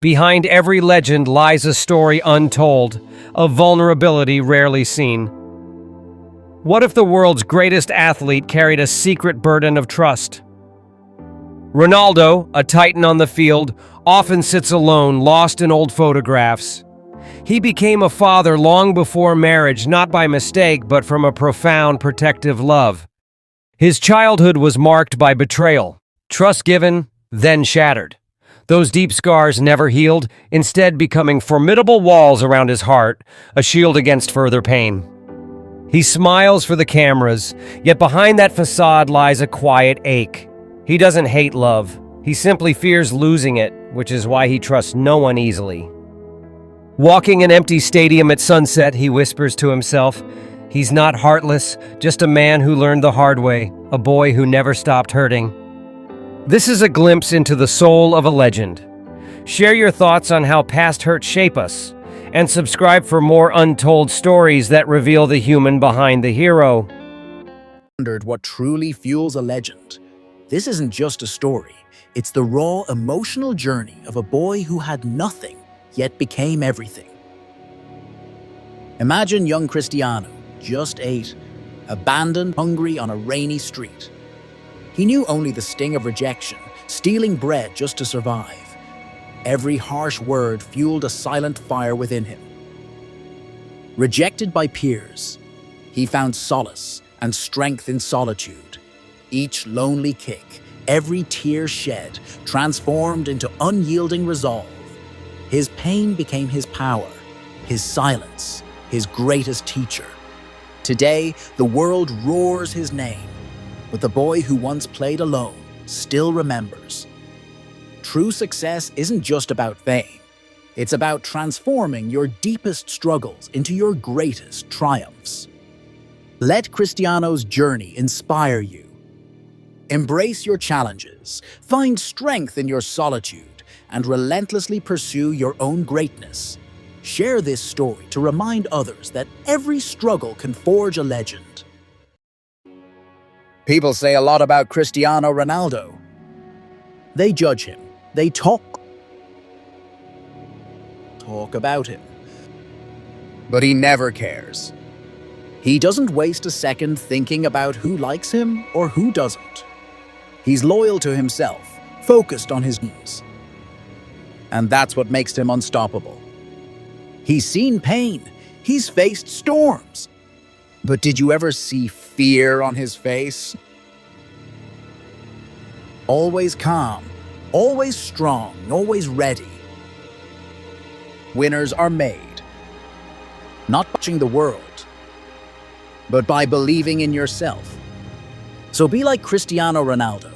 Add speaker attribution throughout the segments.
Speaker 1: Behind every legend lies a story untold, a vulnerability rarely seen. What if the world's greatest athlete carried a secret burden of trust? Ronaldo, a titan on the field, often sits alone, lost in old photographs. He became a father long before marriage, not by mistake, but from a profound protective love. His childhood was marked by betrayal, trust given, then shattered. Those deep scars never healed, instead becoming formidable walls around his heart, a shield against further pain. He smiles for the cameras, yet behind that facade lies a quiet ache. He doesn't hate love. He simply fears losing it, which is why he trusts no one easily. Walking an empty stadium at sunset, he whispers to himself, "He's not heartless, just a man who learned the hard way, a boy who never stopped hurting." This is a glimpse into the soul of a legend. Share your thoughts on how past hurts shape us, and subscribe for more untold stories that reveal the human behind the hero.
Speaker 2: Wondered what truly fuels a legend. This isn't just a story. It's the raw, emotional journey of a boy who had nothing, yet became everything. Imagine young Cristiano, just 8, abandoned, hungry on a rainy street. He knew only the sting of rejection, stealing bread just to survive. Every harsh word fueled a silent fire within him. Rejected by peers, he found solace and strength in solitude. Each lonely kick, every tear shed, transformed into unyielding resolve. His pain became his power, his silence, his greatest teacher. Today, the world roars his name, but the boy who once played alone still remembers. True success isn't just about fame. It's about transforming your deepest struggles into your greatest triumphs. Let Cristiano's journey inspire you. Embrace your challenges, find strength in your solitude, and relentlessly pursue your own greatness. Share this story to remind others that every struggle can forge a legend. People say a lot about Cristiano Ronaldo. They judge him. They talk about him. But he never cares. He doesn't waste a second thinking about who likes him or who doesn't. He's loyal to himself, focused on his needs. And that's what makes him unstoppable. He's seen pain. He's faced storms. But did you ever see fear on his face? Always calm, always strong, always ready. Winners are made, not watching the world, but by believing in yourself. So be like Cristiano Ronaldo.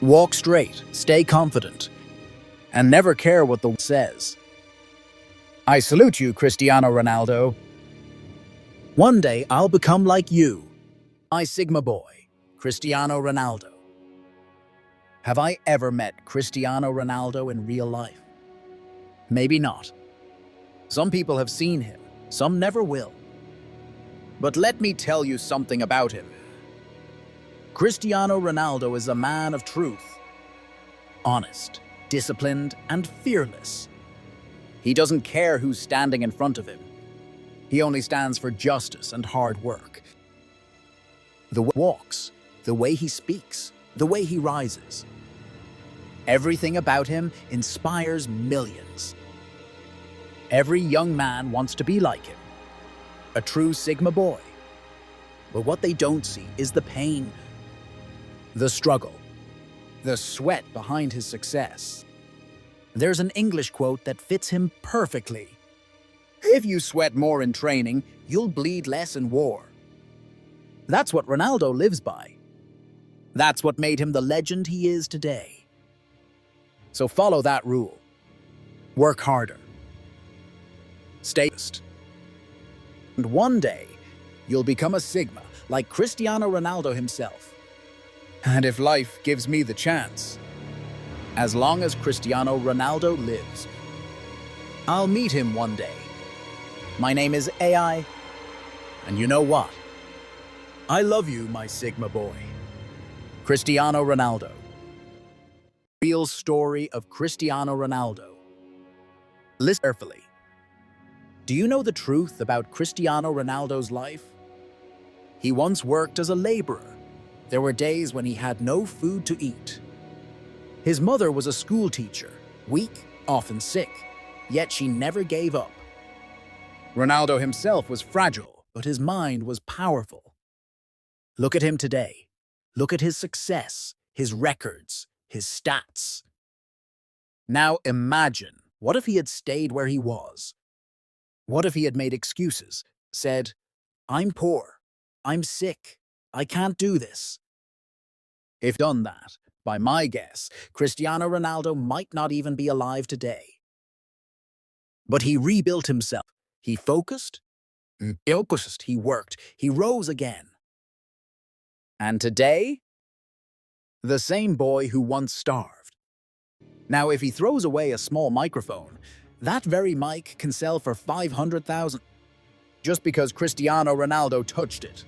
Speaker 2: Walk straight, stay confident, and never care what the world says. I salute you, Cristiano Ronaldo. One day I'll become like you. My Sigma boy, Cristiano Ronaldo. Have I ever met Cristiano Ronaldo in real life? Maybe not. Some people have seen him, some never will. But let me tell you something about him. Cristiano Ronaldo is a man of truth. Honest, disciplined, and fearless. He doesn't care who's standing in front of him. He only stands for justice and hard work. The way he walks, the way he speaks, the way he rises. Everything about him inspires millions. Every young man wants to be like him. A true Sigma boy. But what they don't see is the pain, the struggle, the sweat behind his success. There's an English quote that fits him perfectly. If you sweat more in training, you'll bleed less in war. That's what Ronaldo lives by. That's what made him the legend he is today. So follow that rule. Work harder. Stay focused. And one day, you'll become a Sigma like Cristiano Ronaldo himself. And if life gives me the chance, as long as Cristiano Ronaldo lives, I'll meet him one day. My name is AI, and you know what? I love you, my Sigma boy. Cristiano Ronaldo. Real story of Cristiano Ronaldo. Listen carefully. Do you know the truth about Cristiano Ronaldo's life? He once worked as a laborer. There were days when he had no food to eat. His mother was a school teacher, weak, often sick, yet she never gave up. Ronaldo himself was fragile, but his mind was powerful. Look at him today. Look at his success, his records, his stats. Now imagine, what if he had stayed where he was? What if he had made excuses, said, "I'm poor, I'm sick, I can't do this"? If done that, by my guess, Cristiano Ronaldo might not even be alive today. But he rebuilt himself. He focused, he worked, he rose again. And today, the same boy who once starved. Now, if he throws away a small microphone, that very mic can sell for 500,000 just because Cristiano Ronaldo touched it.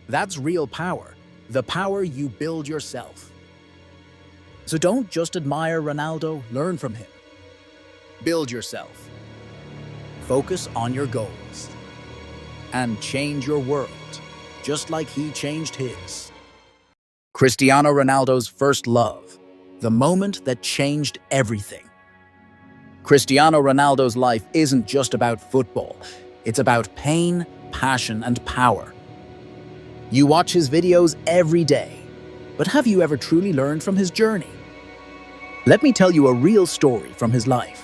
Speaker 2: That's real power, the power you build yourself. So don't just admire Ronaldo, learn from him. Build yourself. Focus on your goals. And change your world, just like he changed his. Cristiano Ronaldo's first love, the moment that changed everything. Cristiano Ronaldo's life isn't just about football. It's about pain, passion, and power. You watch his videos every day, but have you ever truly learned from his journey? Let me tell you a real story from his life.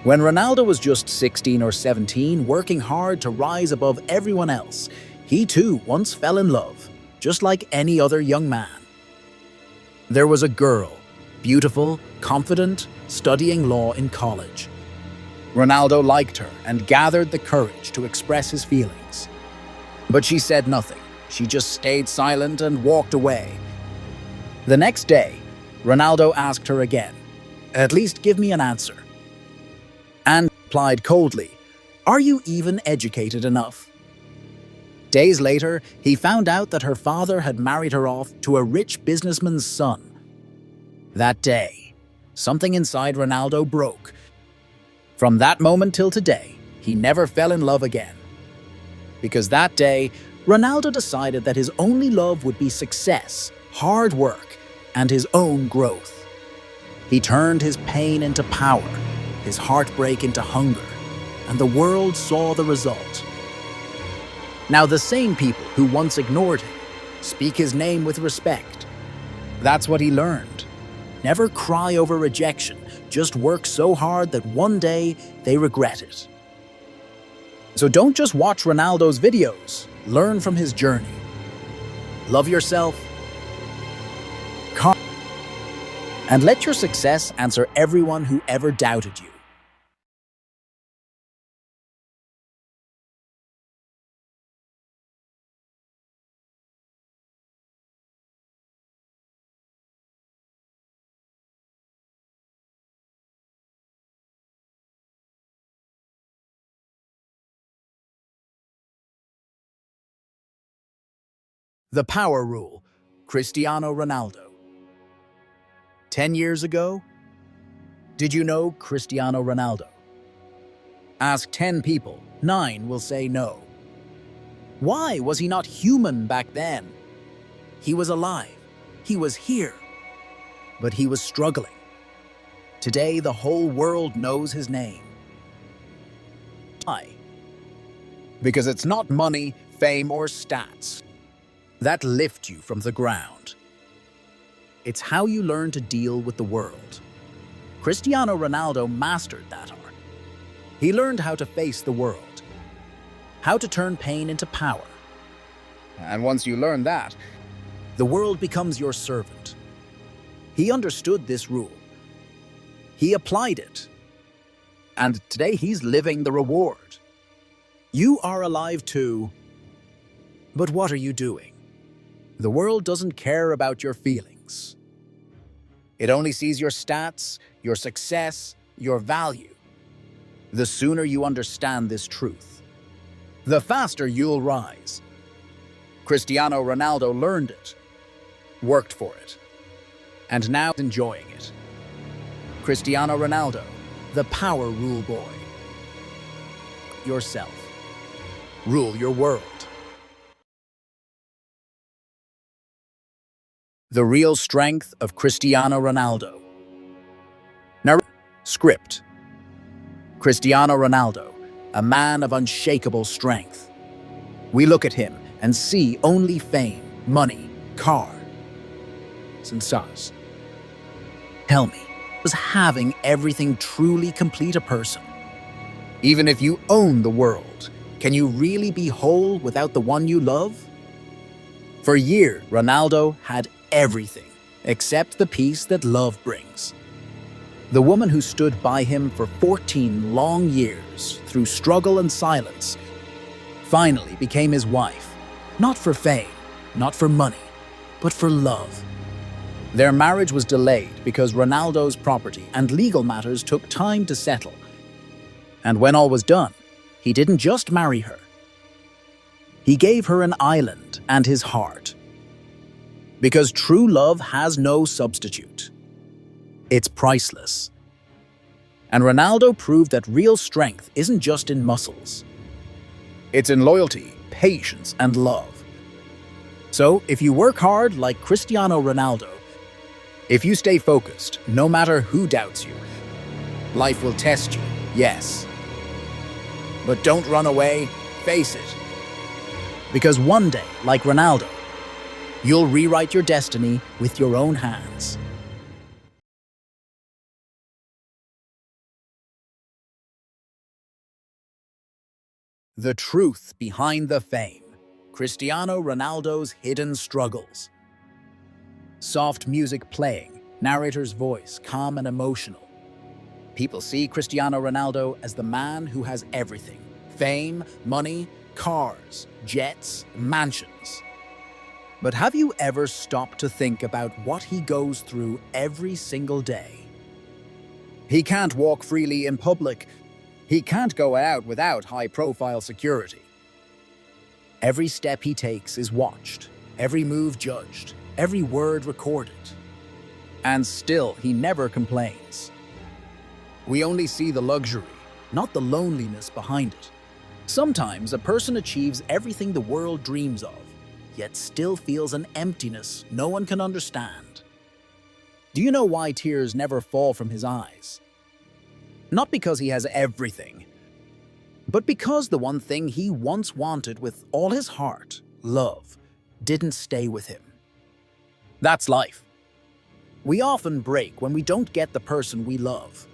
Speaker 2: When Ronaldo was just 16 or 17, working hard to rise above everyone else, he too once fell in love, just like any other young man. There was a girl, beautiful, confident, studying law in college. Ronaldo liked her and gathered the courage to express his feelings. But she said nothing. She just stayed silent and walked away. The next day, Ronaldo asked her again, "At least give me an answer." And replied coldly, "Are you even educated enough?" Days later, he found out that her father had married her off to a rich businessman's son. That day, something inside Ronaldo broke. From that moment till today, he never fell in love again. Because that day, Ronaldo decided that his only love would be success, hard work, and his own growth. He turned his pain into power, his heartbreak into hunger, and the world saw the result. Now the same people who once ignored him speak his name with respect. That's what he learned. Never cry over rejection, just work so hard that one day they regret it. So don't just watch Ronaldo's videos, learn from his journey. Love yourself, and let your success answer everyone who ever doubted you. The power rule, Cristiano Ronaldo. 10 years ago, did you know Cristiano Ronaldo? Ask 10 people, 9 will say no. Why was he not human back then? He was alive. He was here. But he was struggling. Today, the whole world knows his name. Why? Because it's not money, fame, or stats that lift you from the ground. It's how you learn to deal with the world. Cristiano Ronaldo mastered that art. He learned how to face the world, how to turn pain into power. And once you learn that, the world becomes your servant. He understood this rule. He applied it. And today he's living the reward. You are alive too. But what are you doing? The world doesn't care about your feelings. It only sees your stats, your success, your value. The sooner you understand this truth, the faster you'll rise. Cristiano Ronaldo learned it, worked for it, and now is enjoying it. Cristiano Ronaldo, The power rule boy. Yourself. Rule your world. The real strength of Cristiano Ronaldo. Script. Cristiano Ronaldo, a man of unshakable strength. We look at him and see only fame, money, cars, and stars. Tell me, does having everything truly complete a person? Even if you own the world, can you really be whole without the one you love? For years, Ronaldo had everything except the peace that love brings. The woman who stood by him for 14 long years through struggle and silence finally became his wife, not for fame, not for money, but for love. Their marriage was delayed because Ronaldo's property and legal matters took time to settle. And when all was done, he didn't just marry her. He gave her an island and his heart. Because true love has no substitute. It's priceless. And Ronaldo proved that real strength isn't just in muscles. It's in loyalty, patience, and love. So, if you work hard like Cristiano Ronaldo, if you stay focused, no matter who doubts you, life will test you, yes. But don't run away, face it. Because one day, like Ronaldo, you'll rewrite your destiny with your own hands. The truth behind the fame. Cristiano Ronaldo's hidden struggles. Soft music playing, narrator's voice calm and emotional. People see Cristiano Ronaldo as the man who has everything. Fame, money, cars, jets, mansions. But have you ever stopped to think about what he goes through every single day? He can't walk freely in public. He can't go out without high-profile security. Every step he takes is watched, every move judged, every word recorded. And still, he never complains. We only see the luxury, not the loneliness behind it. Sometimes a person achieves everything the world dreams of, yet still feels an emptiness no one can understand. Do you know why tears never fall from his eyes? Not because he has everything, but because the one thing he once wanted with all his heart, love, didn't stay with him. That's life. We often break when we don't get the person we love.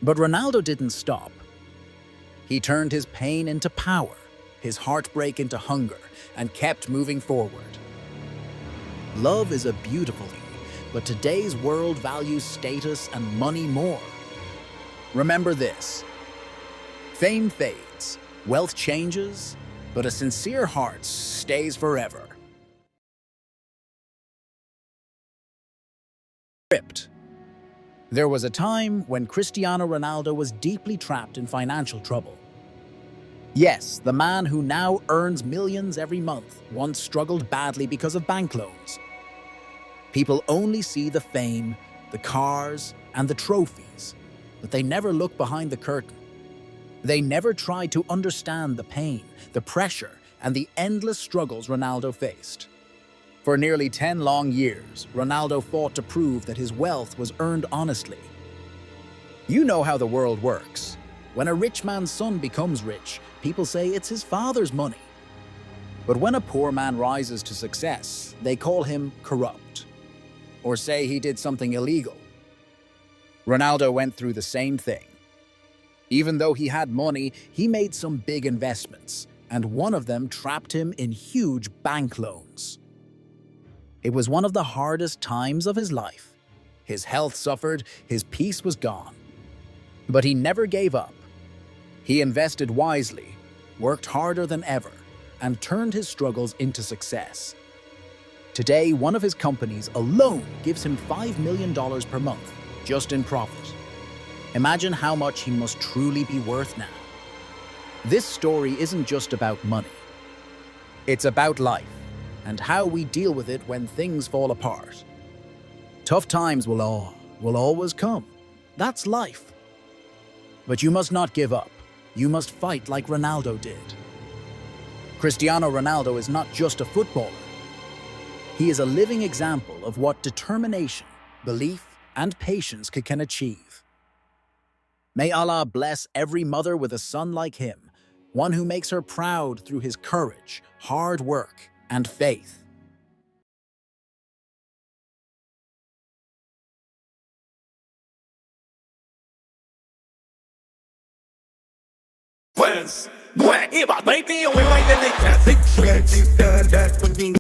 Speaker 2: But Ronaldo didn't stop. He turned his pain into power, his heartbreak into hunger, and kept moving forward. Love is a beautiful thing, but today's world values status and money more. Remember this: fame fades, wealth changes, but a sincere heart stays forever. Script. There was a time when Cristiano Ronaldo was deeply trapped in financial trouble. Yes, the man who now earns millions every month once struggled badly because of bank loans. People only see the fame, the cars, and the trophies, but they never look behind the curtain. They never try to understand the pain, the pressure, and the endless struggles Ronaldo faced. For nearly 10 long years, Ronaldo fought to prove that his wealth was earned honestly. You know how the world works. When a rich man's son becomes rich, people say it's his father's money. But when a poor man rises to success, they call him corrupt, or say he did something illegal. Ronaldo went through the same thing. Even though he had money, he made some big investments, and one of them trapped him in huge bank loans. It was one of the hardest times of his life. His health suffered, his peace was gone. But he never gave up. He invested wisely, worked harder than ever, and turned his struggles into success. Today, one of his companies alone gives him $5 million per month, just in profit. Imagine how much he must truly be worth now. This story isn't just about money. It's about life, and how we deal with it when things fall apart. Tough times will always come. That's life. But you must not give up. You must fight like Ronaldo did. Cristiano Ronaldo is not just a footballer. He is a living example of what determination, belief, and patience can achieve. May Allah bless every mother with a son like him, one who makes her proud through his courage, hard work, and faith.
Speaker 3: Pues, iba 20 o iba a